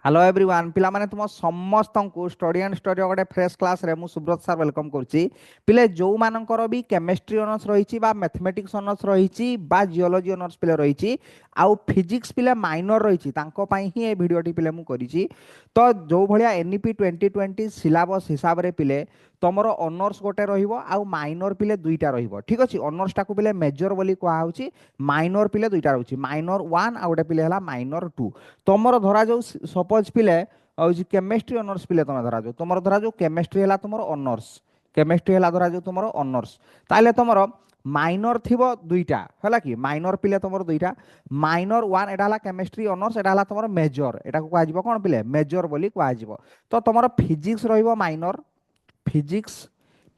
Hello everyone पिला माने तुम समस्त को स्टडी एंड स्टडी गोटे फ्रेश क्लास रे मु सुब्रत सर वेलकम करछि पिले जो मानकर भी केमिस्ट्री ऑनर्स रहिछि बा मैथमेटिक्स ऑनर्स रहिछि बा जियोलॉजी ऑनर्स पिले रहिछि आउ फिजिक्स पिले माइनर रहिछि तांको पई ही ए वीडियोटी पिले मु करिछि तो जो भलिया एनईपी 2020 सिलेबस हिसाब रे पिले तमरो ऑनर्स गोटे रहिबो आउ माइनर पिले दुईटा रहिबो ठीक अछि ऑनर्स टाको पिले मेजर बोली कोहा होछि माइनर पिले दुईटा रहउछि माइनर 1 आ गोटे पिले हला माइनर 2 तमरो धरा जो सपोज पिले हଉଛି केमिस्ट्री ऑनर्स पिले तमे धरा जो तुमर धरा जो केमिस्ट्री हला तुमर ऑनर्स केमिस्ट्री हला धरा जो तुमर ऑनर्स ताले तुमर माइनर थिबो दुईटा हला कि माइनर पिले तुमर दुईटा माइनर 1 एटा हला केमिस्ट्री ऑनर्स एटा हला तुमर मेजर एटा को कहजिबो कोन पिले मेजर बोली कहजिबो तो तुमर फिजिक्स रहिबो माइनर फिजिक्स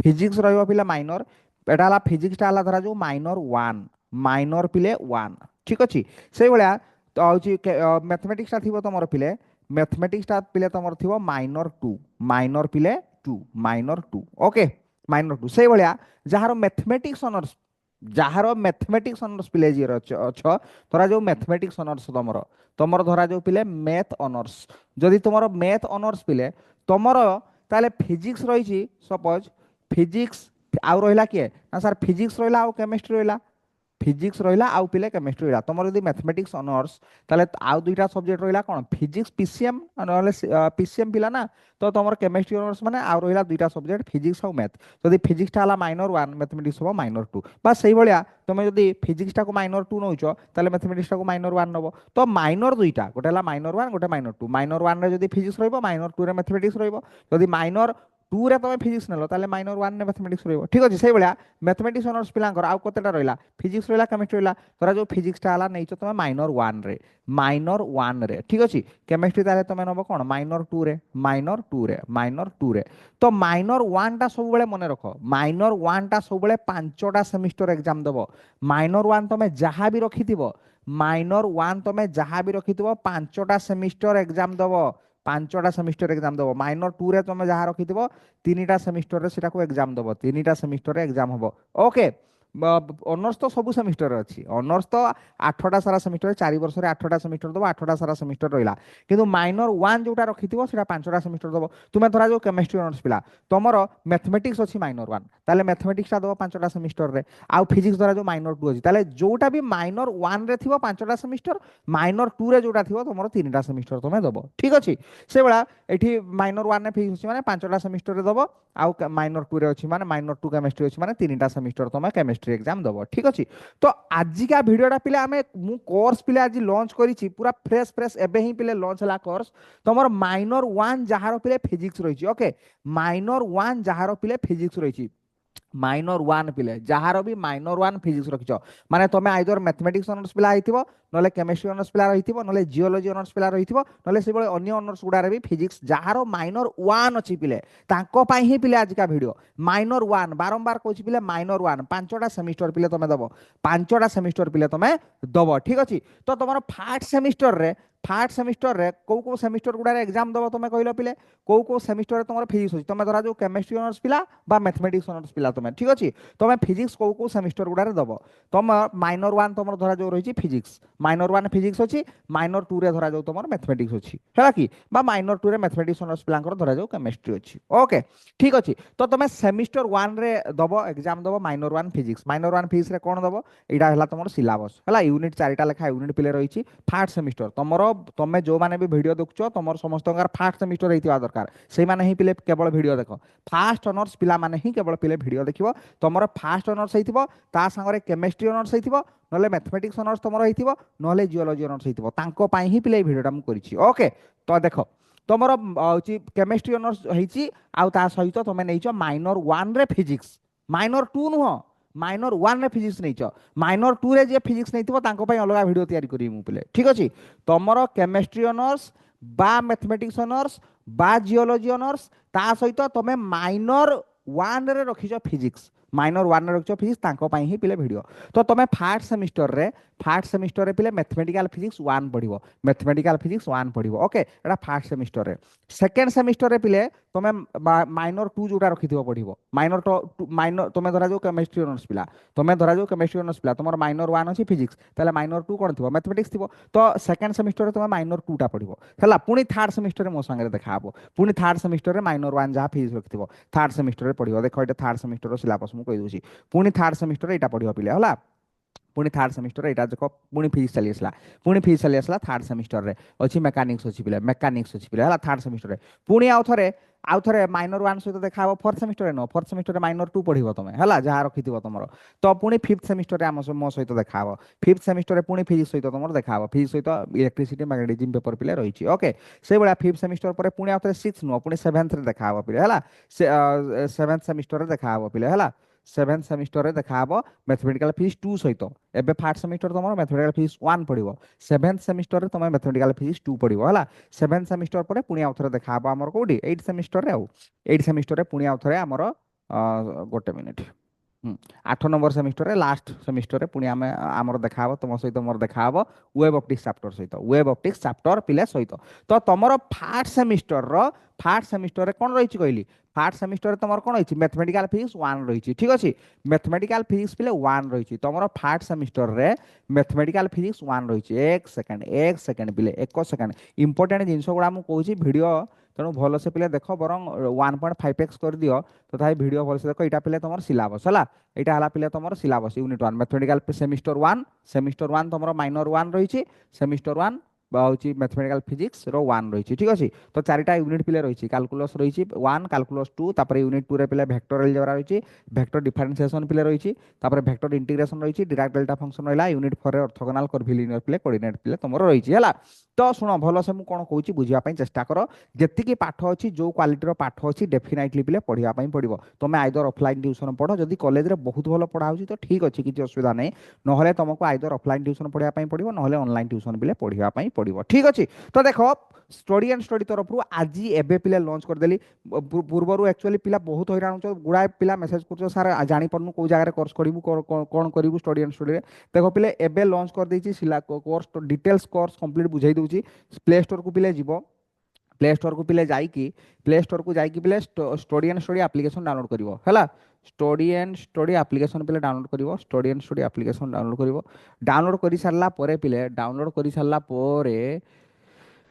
फिजिक्स रहिबो पिले माइनर एटा हला फिजिक्स टा हला धरा जो माइनर पिले 1 ठीक अछि सेई भलिया तो हଉଛି मैथमेटिक्स टा थिबो तमर पिले मैथमेटिक्स टा पिले तमर थिबो माइनर पिले 2 माइनर 2 ओके माइनर 2 सेई भलिया जहारो मैथमेटिक्स ऑनर्स पिले जी छ तोरा जो मैथमेटिक्स ऑनर्स तमर तमर धरा जो पिले मैथ ऑनर्स जदि तमर मैथ ऑनर्स पिले तमर ताले फिजिक्स रही छी सपोज फिजिक्स आउ रहिला के ना सर फिजिक्स रहिला आउ केमिस्ट्री रहिला फिजिक्स रहिला आउ पिले केमिस्ट्री रहिला तमर यदि मैथमेटिक्स ऑनर्स ताले आउ दुईटा सब्जेक्ट रहिला कोन फिजिक्स पीसीएम नले पीसीएम पिला ना तो तमर केमिस्ट्री ऑनर्स माने आउ रहिला दुईटा सब्जेक्ट फिजिक्स आउ मैथ जदि फिजिक्स टा हला माइनर 1 मैथमेटिक्स हो माइनर 2 बस सही भलिया तमे जदि फिजिक्स टा को माइनर 2 नउचो ताले मैथमेटिक्स टा को माइनर 1 नबो तो माइनर दुईटा गोटे हला माइनर 1 गोटे माइनर 2 माइनर 1 रे जदि फिजिक्स रहइबो माइनर 2 रे मैथमेटिक्स रहइबो जदि माइनर 2 रे तमे फिजिक्स नेलो ताले माइनर 1 ने मैथमेटिक्स रहइबो ठीक अछि सेही भलिया मैथमेटिक्स ऑनर्स पिलांकर आउ कतेटा रहिला फिजिक्स रहिला केमिस्ट्री रहिला तोरा जो फिजिक्स टा हला नैचो तमे माइनर 1 रे ठीक अछि केमिस्ट्री ताले तमे नबो कोन माइनर 2 रे तो माइनर 1 टा सब बेले मने रखो माइनर 1 टा सब बेले 5टा सेमिस्टर एग्जाम देबो माइनर 1 तमे जहां भी रखिथिबो माइनर 1 तमे जहां भी रखिथिबो 5टा सेमिस्टर एग्जाम देबो 5टा सेमिस्टर एग्जाम देबो माइनर 2 रे तमे जहां रखिथिबो 3टा सेमिस्टर रे सेटा को एग्जाम देबो 3टा सेमिस्टर रे एग्जाम हबो ओके ऑनर्स तो सब सेमिस्टर रे अछि ऑनर्स तो 8टा सारा सेमिस्टर 4 वर्ष रे 8टा सेमिस्टर दबो 8टा सारा सेमिस्टर रहिला किंतु माइनर 1 जोटा रखिथिबो सेटा 5टा सेमिस्टर दबो तुमे धरा जो केमिस्ट्री ऑनर्स पिला तमरो मैथमेटिक्स अछि माइनर 1 ताले मैथमेटिक्स ता दबो 5टा सेमिस्टर रे आउ फिजिक्स धरा जो माइनर 2 अछि ताले जोटा भी माइनर 1 रे थिबो 5टा सेमिस्टर माइनर 2 रे जोटा थिबो तमरो 3टा सेमिस्टर तमे दबो ठीक अछि से बडा एठी माइनर 1 ने फिजिक्स अछि माने 5टा सेमिस्टर रे दबो आउ माइनर 2 रे अछि माने माइनर 2 केमिस्ट्री अछि माने 3टा सेमिस्टर तमे केमिस्ट्री एग्जाम दबो ठीक अछि तो आज का वीडियोटा पिले हमें मु कोर्स पिले आज लॉन्च करिछि पूरा फ्रेश एबे ही पिले लॉन्च हला कोर्स तमर माइनर 1 जहारो पिले फिजिक्स रहिछि ओके माइनर 1 जहारो पिले फिजिक्स रहिछि माइनर 1 पिले जहारो भी माइनर 1 फिजिक्स रखिछो माने तमे आइदर मैथमेटिक्स ऑनर्स पिला आइथिबो नले केमिस्ट्री ऑनर्स पिला रहिथिबो नले जियोलॉजी ऑनर्स पिला रहिथिबो नले से बळे अन्य ऑनर्स गुडारे भी फिजिक्स जहारो माइनर 1 अछि पिले तांको पई ही पिले आज का वीडियो माइनर 1 बारंबार कहछि पिले माइनर 1 5टा सेमिस्टर पिले तमे दबो 5टा सेमिस्टर पिले तमे दबो ठीक अछि तो तमरो फार्स्ट सेमिस्टर रे को सेमिस्टर गुडारे एग्जाम दबो तमे कहिलो पिले को सेमिस्टर रे तमरो फिजिक्स अछि तमे धरा जो केमिस्ट्री ऑनर्स पिला बा मैथमेटिक्स ऑनर्स पिला तमे ठीक अछि तमे फिजिक्स को सेमिस्टर गुडारे दबो तम माइनर 1 तमरो धरा जो रहिछि फिजिक्स माइनर 1 फिजिक्स अछि माइनर 2 रे धरा जो तमरो मैथमेटिक्स अछि हैला कि बा माइनर 2 रे मैथमेटिक्स ऑनर्स पिलांकर धरा जो केमिस्ट्री अछि ओके ठीक अछि तो तमे सेमिस्टर 1 रे दबो एग्जाम दबो माइनर 1 फिजिक्स रे कोन दबो एडा हला तमरो सिलेबस हला यूनिट 4टा लेखा यूनिट पिले रहिछि फार्स्ट सेमिस्टर तमरो तमे जो माने भी वीडियो देखछो तमरो समस्तंगार फार्स्ट सेमिस्टर हेतिवा दरकार सेई माने ही पिले केवल वीडियो देखो फार्स्ट ऑनर्स पिला माने ही केवल पिले वीडियो देखिबो तमरो फार्स्ट ऑनर्स हेतिबो ता संगरे केमिस्ट्री ऑनर्स हेतिबो नले मैथमेटिक्स ऑनर्स तमरो हेतिबो नले जियोलॉजी ऑनर्स हेतिबो तांको पई ही पिले वीडियोटा हम करिछि ओके तो देखो तमरो होची केमिस्ट्री ऑनर्स हेछि आ ता सहित तमे नैचो माइनर 1 रे फिजिक्स माइनर 2 नुह माइनर 1 रे फिजिक्स नैचो माइनर 2 रे जे फिजिक्स नैथिबो तांको पई अलगा वीडियो तयारी करी मु पिले ठीक अछि तमरो केमिस्ट्री ऑनर्स बा मैथमेटिक्स ऑनर्स बा जियोलॉजी ऑनर्स ता सहित तमे माइनर 1 रे रखिछो फिजिक्स माइनर 1 रे रखिछो फिजिक्स तांको पई ही पिले वीडियो तो तमे फार्स्ट सेमिस्टर रे पिले मैथमेटिकल फिजिक्स 1 पढिबो मैथमेटिकल फिजिक्स 1 पढिबो ओके एटा फार्स्ट सेमिस्टर रे सेकंड सेमिस्टर रे पिले তুমি মাইনর টু যেটা রক্ষিথিব পড়িব মাইনর মাইনর তুমি ধরা যাও কেমিস্ট্রি অনর্স পিলা তুমি ধরা যাও কেমিস্ট্রি অনর্স পিলা তোমার মাইনর ওয়ান আছে ফিজিক্স তাহলে মাইনর টু কোণ থিব ম্যাথমেটিক্স থিব তো সেকেন্ড সেমিস্টরে তুমি মাইনর টুটা পড়িব হলা পুনি থার্ড সেমিস্টরে মো সাংরে দেখা হব পুনি থার্ড সেমিস্টরে মাইনর ওয়ান যা ফিজিক্স রক্ষিথিব থার্ড সেমিস্টরে পড়িব দেখো এটা থার্ড সেমিস্টর সিলাবস মু কই দউছি পুনি থার্ড সেমিস্টরে এটা পড়িব পিলা হলা पुणी थार्ड सेमिस्टर यहाँ देख पुणी फिजिक्स चली आसला पुणी फिजिक्स चली आसला थार्ड सेमिस्टर रे अच्छी मेकानिक्स अच्छी पिला मेकानिक्स अच्छी पिला है थार्ड सेमिस्टर रे पुणी आउ थे माइनर वन सहित देखा फोर्थ सेमिस्टर नुह फोर्थ सेमिस्टर माइनर टू पढ़ो तुम है जहाँ रखी तुम तो पुणी फिफ्थ सेमिस्टर मो सहित देखा फिफ्थ सेमिस्टर पुणी फिजिक्स सहित तुम देखा फिजिक्स सहित इलेक्ट्रिसिटी मैग्नेटिज्म पेपर पिले रही ओके से भाया फिफ्थ सेमिस्टर पर पुणी आउ थे सिक्स नुह पुणी सेभेन्थ देखा पिले है सेभेन्थ सेमिस्टर देखा पिले है सेभेन्थ सेमिस्टर देखा मैथमेटिकल फिजिक्स टू सहित एबे फार्स्ट सेमिस्टर तुम मैथमेटिकल फिजिक्स वन पढ़ो सेभेन्थ सेमिस्टर तुम मैथमेटिकल फिजिक्स टू पढ़ो है सेभेन्थ सेमिस्टर पर पुणी आउ थे देखा आमर कौटी एट सेमिस्टर एट सेमिस्टर पुणी आउ थे आमर गोटे minute 8 number semester last semester पुणी आम आमर देखा तुम सहित मोर देखा वेब ऑप्टिक्स चैप्टर सहित वेब ऑप्टिक्स चैप्टर पिले सहित तो तुम फार्स्ट सेमिस्टर कौन रही कहली फार्स्ट सेमिस्टर तुम कौन रही मैथमेटिकल फिजिक्स वन रही ठीक अच्छे मैथमेटिकल फिजिक्स पिले वन रही तुम फार्स्ट सेमिस्टर रे मैथमेटिकल फिजिक्स वन रही एक सेकेंड पिले एक सेकेंड इंपोर्टेंट जिनस गुड़ा मुझे भिडियो तेणु भलसे पिले देख बर 1.5x कर दियो तो ताई भिडियो भलसे देख यहाँ पिले तुम सिलाबस है यहाँ है पिले तुम syllabus unit one mathematical semester one तुम माइनर वन रही सेमिस्टर वन हूँ मैथमेटिकल फिजिक्स रो वन रही ठीक अच्छे तो चारिटा यूनिट पिले रही कैलकुलस रही वन कैलकुलस टू तापर यूनिट टू रे पिले वेक्टर अलजेब्रा रही वेक्टर डिफरेंशिएशन पिले रही तापर वेक्टर इंटीग्रेशन रही डिराक डेल्टा फंक्शन रहा यूनिट फोर ऑर्थोगोनल कर्विलिनियर पिले कोऑर्डिनेट पिले तुम रही है तो शुण भलसे मुझे कौन कौच बुझापी चेष्टा कर जी पाठ अच्छी जो क्वालिटीर पाठ अच्छी डेफिनेटली पिले पढ़ाई पड़ो तुम आइदर ऑफलाइन ट्यूशन पढ़ जदि कॉलेज रे बहुत भल पढ़ाई तो ठीक अच्छे किसी असुविधा नहीं ना तुमको आइदर ऑफलाइन ट्यूशन पढ़ाई पड़ो ना ऑनलाइन ट्यूशन पिले पढ़ाई पड़ो ठीक अच्छे तो देख स्टडी एंड स्टडी तरफ आज एबे पिले लॉन्च करदेली पूर्वर एक्चुअली पिला बहुत हैरान हो गुड़ाए पिला मेसेज कर सार जापर कौ जगह कोर्स करूँ कौन करूँ स्टडी एंड स्टडी देख पिले एबे लॉन्च कर देछि कोर्स डिटेल्स कोर्स कंप्लीट बुझाई दूची प्ले स्टोर को पिले जीव प्ले स्टोर को पिले जाइकी प्ले स्टोर को जाइकी पिले study and study application download करिवो हैला स्टडी एंड स्टडी एप्लिकेशन पिले डाउनलोड करिवो study and study application download करिवो डाउनलोड करि सारला परे पिले डाउनलोड करि सारला परे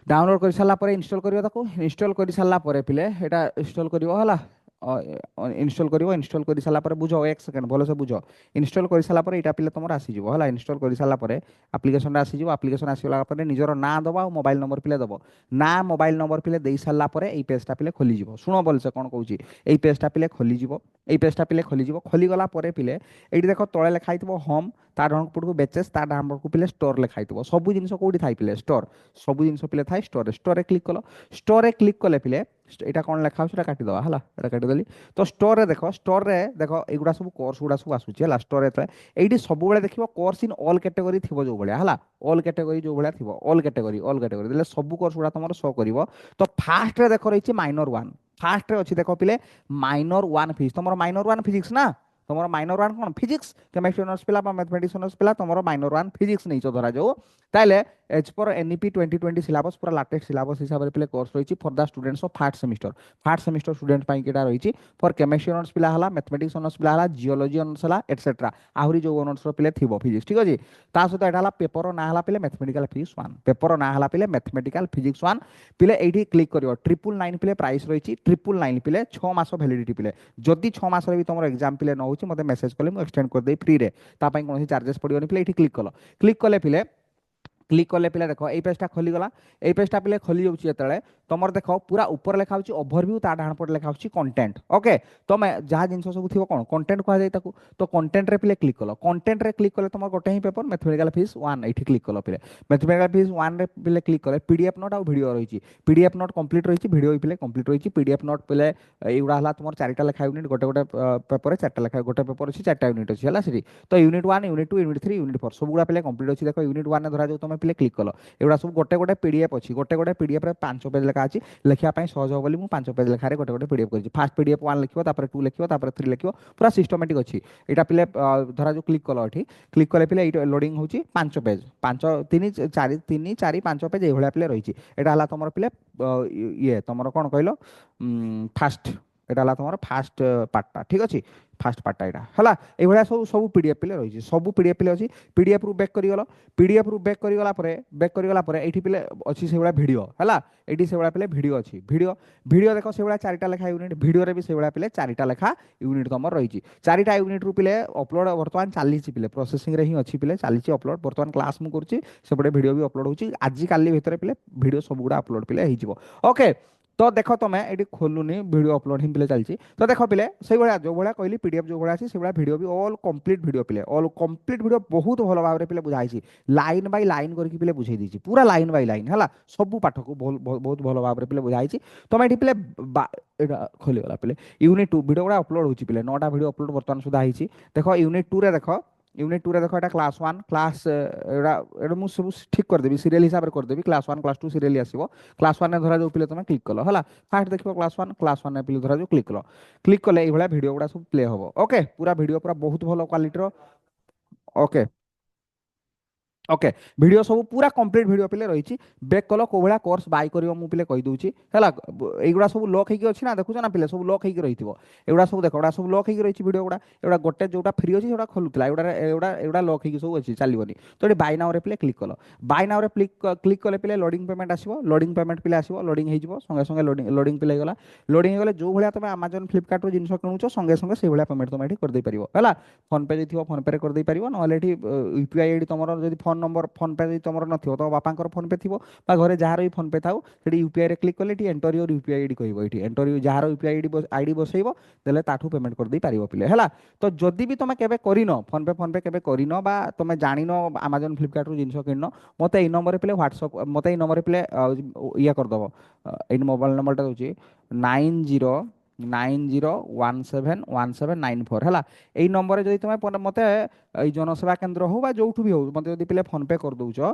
डाउनलोड कर सारा पर इंस्टॉल करियो ताको इंस्टॉल कर सारा पर पिले एटा इंस्टॉल करियो हला इंस्टॉल कर सारा पर बुझो एक सेकंड भलो से बुझो इंस्टॉल कर सारा पर एटा पिले तुमर आसी जिवो हला इंस्टॉल कर सारा पर एप्लिकेशन आसी जिवो एप्लिकेशन आसीला पर निजर ना दबा मोबाइल नंबर पिले दबो ना मोबाइल नंबर पिले देई सारा पर एई पेजटा पिले खोली जिवो सुनो बोल से कोन कहूची एई पेजटा पिले खोली जिवो एई पेजटा पिले खोली जिवो खोली गला पर पिले एठी देखो तळे लिखा हितबो होम ता डाउन पटको बेचेस ता डाउन को पिले स्टोर लिखा हितबो सब जिंस कोडी थाई पिले स्टोर सब जिंस पिले थाई स्टोर रे क्लिक कलो स्टोर रे क्लिक कले पिले एटा कोन लिखा होछ एटा काटी दवा हला एटा काटी देली तो स्टोर रे देखो एगुडा सब कोर्स गुडा सब आसुची हला स्टोर रे एठी सब बेले देखिबो कोर्स इन ऑल कैटेगरी थिबो जो बळिया हला ऑल कैटेगरी जो बळिया थिबो ऑल कैटेगरी देले सब कोर्स गुडा तमरो शो करिवो तो फास्ट रे देखो रहिची माइनर 1 फास्ट रे अछि देखो पिले माइनर 1 फिजिक्स तमरो माइनर 1 फिजिक्स ना तुम माइनर 1 कौन फिजिक्स केमिस्ट्री ऑनर्स पिला मैथमेटिक्स ऑनर्स पिला तुम माइनर 1 फिजिक्स नहीं धरा जाओ ताले एज पर NEP 2020 सिलेबस पूरा लेटेस्ट सिलेबस हिसाब से पिले कोर्स रही for the students of first semester student पाई केटा रही फॉर केमिस्ट्री ऑनर्स पिला हला मैथमेटिक्स ऑनर्स पिला हला जियोलॉजी ऑनर्स हला एटसेट्रा आहुरी जो ऑनर्स पिले थिबो फिजिक्स ठीक अछि ता सहित एटा हला पेपर ना हला पिले मैथमेटिकल फिजिक्स 1 पेपर ना हला पिले मैथमेटिकल फिजिक्स 1 पिले एठी क्लिक करियो 999 पिले प्राइस रही 999 पिले 6 मास वैलिडिटी पिले जदि 6 मास रे भी तुम एग्जाम पिले न होची मते मेसेज कले मु एक्सटेंड कर दे फ्री रे ता पई कोनोसी चार्जेस पडियोनी पिले एठी क्लिक कले पिले क्लिक कले पिले देखो ए पेजटा खोली गला ए पेजटा पिले खोली जाउची एतले तमर देखो पूरा ऊपर लेखा होची ओवरव्यू ता डाहण पट लेखा होची कंटेंट ओके तो मैं जहा जिंस सब थिबो कोन कंटेंट कहा जाय ताकू तो कंटेंट रे पिले क्लिक कलो कंटेंट रे क्लिक कले तमर गोटे ही पेपर मैथमेटिकल फिजिक्स 1 एठी क्लिक कलो पिले मैथमेटिकल फिजिक्स 1 रे पिले क्लिक कले पीडीएफ नोट आ वीडियो रहिची पीडीएफ नोट कंप्लीट रहिची वीडियो पिले कंप्लीट रहिची पीडीएफ नोट पिले एउडा हला तमर चारिटा लेखा यूनिट गोटे पेपर चारटा लेखा गोटे पेपर अछि चारटा यूनिट अछि हला सरी तो यूनिट 1 यूनिट 2 यूनिट 3 यूनिट 4 सब गुडा पिले कंप्लीट अछि देखो यूनिट 1 ने धरा जो तुम तुम पे क्लिक कल एगुड़ा सब गोटे गोटे पीडीएफ अच्छी गोटे गोटे पीडीएफ 5 पेज लेखा अच्छी लिखापी सहज हो बोली 5 पेज लेखार गोटे गोटे पीडीएफ कर फास्ट पीडीएफ 1 लिखो 2 लिखो 3 लिखो पूरा सिस्टमेटिक अच्छी यहाँ पे धरा जो क्लिक कल ये क्लिक कले पे लोडिंग हो 5 पेज 5 3 4 5 पेज ये पे रही है तुम पे ये तुम कौन कहल फास्ट এটা তোমার ফার্স্ট পার্টটা ঠিক আছে ফার্স্ট পার্টটা এটা হলা এইভাবে সব সব পিডিএফ পিলে রয়েছে সব পিডিএফ পিলে আছে পিডিএফ রু ব্যাক করিগল পিডিএফ রু ব্যাক করিগলা পরে এইটি পিলে আছে সেভাবে ভিডিও হলা এইটি সেভাবে পিলে ভিডিও আছে ভিডিও ভিডিও দেখো সেভাবে 4টা লেখা ইউনিট ভিডিওরে বি সেভাবে পিলে 4টা লেখা ইউনিট তোমার রয়েছে 4টা ইউনিট রু পিলে অপলোড বর্তমান চালিছি পিলে প্রসেসিং রে হি আছে পিলে চালিছি অপলোড বর্তমান ক্লাস মু করছি সেপটে ভিডিও বি অপলোড হচ্ছে আজি কালি ভিতরে পিলে ভিডিও সবগুড়া অপলোড পিলে হয়ে যাব ওকে तो देख तुम ये खोलुनी वीडियो अपलोड हिम पे चलती तो देख पे से भाया जो भाया कहली पीडीएफ जो भाया अच्छी से भाया वीडियो भी ऑल कंप्लीट वीडियो पे ऑल कंप्लीट वीडियो बहुत भल भाव में पे बुझाई लाइन बाय लाइन करके पे बुझे दी पूरा लाइन बाय लाइन है सब पाठ को बहुत भल भाव में पे बुझाई तुम ये पे खोलीगला पे यूनिट 2 वीडियो गुड़ा अपलोड होती पे 9टा वीडियो अपलोड बर्तमान सुधा होती देख यूनिट 2 रे देख यूनिट 2 रे देखो এটা ক্লাস 1 ক্লাস এটা মু সব ঠিক করে দেবি সিরিয়াল হিসাবে করে দেবি ক্লাস 1 ক্লাস 2 সিরিয়ালি আসিবো ক্লাস 1 রে ধরা যাও পিলে তুমি ক্লিক কলো হলা ফার্স্ট देखिबो क्लास 1 रे पिले धरा जो क्लिक कले এই ভলা ভিডিও গুড়া সব প্লে হবো ওকে পুরা ভিডিও পুরা বহুত ভালো কোয়ালিটির ওকে ओके वीडियो सब पूरा कंप्लीट वीडियो पे रही बैक कल को भाया कोर्स बाय कर मुझे कहीदे है सब लॉक होगी अच्छी ना देखुच ना पे सब लॉक होगी रही एगुड़ा सब देख सब लॉक होगी रही वीडियो गुड़ा एगुड़ा गोटे जोटा फ्री अच्छी से खोलूला एगुड़ा लॉक होगी सब अच्छी चलनी तो ये बाय नाउ रे पे क्लिक कल बाय नाउ रे क्लिक कले पे लोडिंग पेमेंट आसो लोडिंग पेमेंट पे आसो लोडिंग हो संगे संगे लोडिंग पे गला लोडिंग होगले जो भाया तुम आमाजन फ्लिपकार्ट जिन किणुच संगे संगे से भाया पेमेंट तुम ये करदे पार है फोन पे थी फोन पे करदे पार ना यूपीआई आईडी तुम जो फोन नंबर फोन पे तुम नथिबो तो बापांकर फोन पे थी घरे जार भी फोन पे थाउ से यूपीआई रे क्लिक कले एंटर योर यूपीआई आईडी कहबो ये एंटर जार यूपीआई आईडी बसैबो देले ताठू पेमेंट कर दे पारिबो पिले हला तो जदि भी तुम केबे करिनो फोन पे केबे करिनो बा तुम जानिनो Amazon फ्लिपकार्ट रु जिंस किनो मते ए नंबर पे व्हाट्सएप मते ए नंबर पे या कर दबो ए मोबाइल नंबरटा होची 9090171794 है यही नंबर जो तुम मत जनसेवा केन्द्र हो जो भी हो मत जो पे फोन पे कर दौच है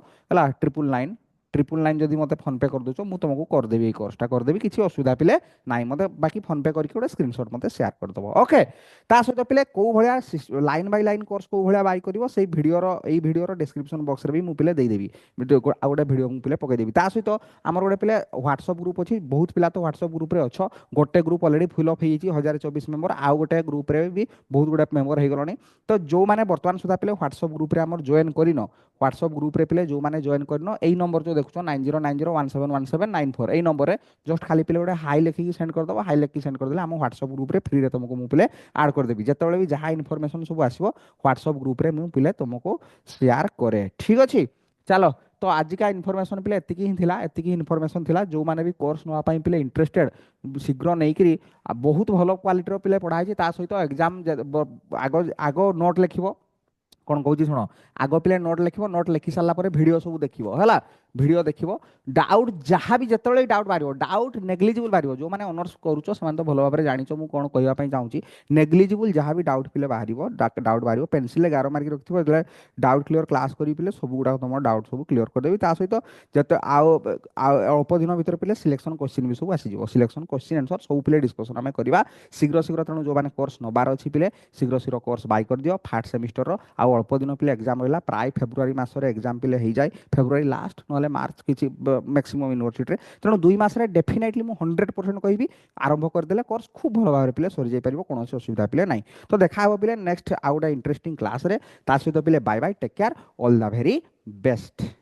999 जदि मत फोन पे कर दौच मुझे तुमको करदेवी ये कोर्सटा करदेवी किसी असुविधा पे ना मत बाकी फोन पे करके स्क्रीनशॉट मत शेयर करदेव ओके ता सहित पे कौ भाया लाइन बाय लाइन कोर्स कौ भाया बाय कर भिडियोर डिस्क्रिप्शन बॉक्स रे भी मुझे देदेवी आ गोटे भिडियो मुझे पकईदेवी ता सहित आमर गोटे पे व्हाट्सएप ग्रुप अच्छी बहुत पिला तो व्हाट्सएप ग्रुप रे अच्छ गोटे ग्रुप अलरेडी फुल अप हो 1024 मेम्बर आउ गोटे ग्रुप रे भी बहुत गुड़ा मेम्बर हो गलानी तो जो मैंने बर्तमान सुधा पे व्हाट्सएप ग्रुप रे आमर जॉइन करिनो व्हाट्सएप ग्रुप रे पे जो मैंने जॉइन करनो यही नंबर जो देखो 9090171794 यही नंबर जस्ट खाली पे गोटे हाई लिखिकी सेंड कर दबो हाई लिखिकी सेंड कर देले हम व्हाट्सएप ग्रुप रे फ्री रे तुमको मु पे ऐड कर देबी जेतेबेले भी जहाँ इनफॉरमेशन सब आसीबो व्हाट्सएप ग्रुप रे मु पे तुमको शेयर करे ठीक अछि चलो तो आज का इनफॉरमेशन पे एतिकी ही थिला एतिकी इनफॉरमेशन थिला जो माने भी कोर्स नवा पई पे इंटरेस्टेड शीघ्र नहीं करी बहुत भलो क्वालिटी रो पे पढ़ाई ता सहित एग्जाम आगो आगो नोट लिखिबो कौन कहूँ शुण आग पे नोट लिख नोट लिखि सारा भिड सब देखो है भिड देख डाउट जहाँ भी जिते डाउट बाहर डाउट नेग्लिजिबल बाहर जो मैंने ऑनर्स करुच से तो भल भाव में जाच मुझे कौन कहवाई चाहूँगी नेग्लिजिबल जहाँ भी डाउट पे बाहर डाउट बाहर पेनसिल गार मारिक रखिए डाउट क्लीयर क्लास करी सब गुड़ा तुम डाउट सब क्लीयर करदेवी सहित जिते अल्प दिन भर पे सिलेक्शन क्वेश्चन भी सब आसीज सिलेक्शन क्वेश्चन आंसर सब पे डिस्कसन आम करवा शीघ्र शीघ्र तेणु जो मैंने कोर्स नबार अच्छी पे शीघ्र शीघ्र कोर्स बाय कर दियो फास्ट सेमिस्टर आउ अल्प दिन पे एग्जाम रहा प्राय फेब्रुआरी मासरे एग्जाम पे हो जाए फेब्रुआरी लास्ट ना मार्च किसी मैक्सिमम यूनिवर्सिटी तेणु 2 मास डेफिनेटली मुझे 100% कहि आरंभ करदे कोर्स खूब भल भाव पे सरी जाई परिबो कौन असुविधा पे ना तो देखा पे नेक्स्ट आउ गोटे इंटरेस्टिंग क्लास रे ता सहित पे bye bye take care all the very best.